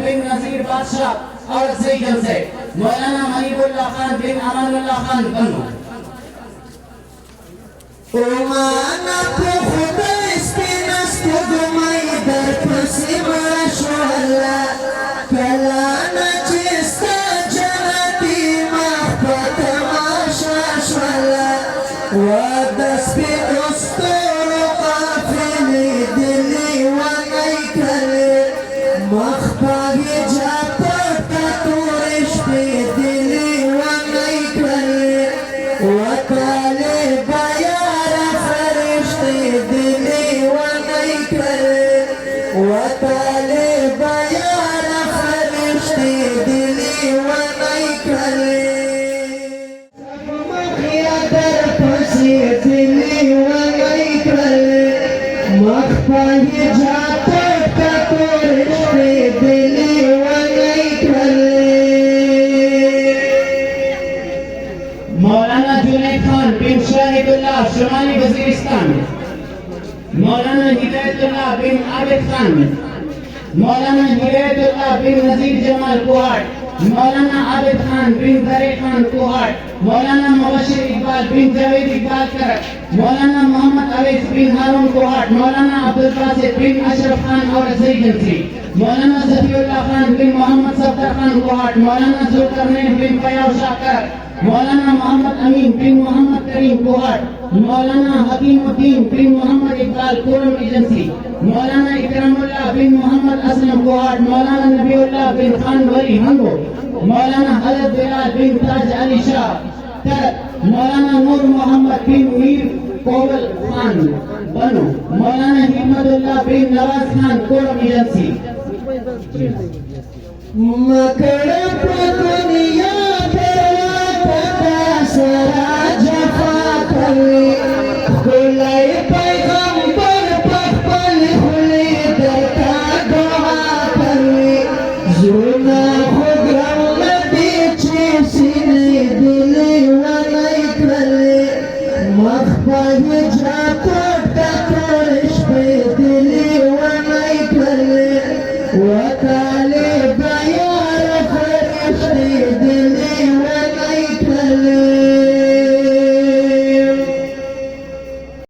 बिन नजीर बादशाह और सईद से मौलाना महीबुल्लाह खान बिन अमानुल्लाह खान बनो। Umana po khuda istinas ko gumay dar pasima shwala kalana chista janati mahbata masha shwala wadas bi usturu qafili dili wa naikale makhbagi jata katurish bi dili wa naikale wakale मौलाना जुनैद खान बिन शाहिदुल्लाह शुमाली वजीरिस्तान, मौलाना हिदायतुल्लाह बिन आबिद खान, मौलाना हिदायतुल्लाह बिन नजीर जमाल कुहाट, मौलाना आबिद खान बिन दरे खान कुहाट, मौलाना मुबशिर इकबाल बिन जावेद इकबाल करक, मौलाना मोहम्मद अवैस बिन हारून कुहाट, मौलाना अब्दुल बासित बिन अशरफ खान और सईद, मौलाना सफीउल्लाह खान बिन मोहम्मद सफदर खान कुहाट, मौलाना जुल्करनैन बिन फयाज शाकर, मौलाना मोहम्मद अमीन बिन मोहम्मद करीम कुहाट, मौलाना हकीमुद्दीन बिन Mohammad Iqbal quorum agency, मौलाना इकरामुल्लाह बिन मोहम्मद असलम कुहाट, मौलाना नबीउल्लाह बिन खान वली हंगो, मौलाना हजरत बिलाल बिन ताज अली शाह तरक, मौलाना नूर मोहम्मद बिन मीर कोवल खान बनो, मौलाना हिम्मतुल्लाह बिन Nawaz Khan quorum agency. मकड़ दुनिया पे सरा जफा करे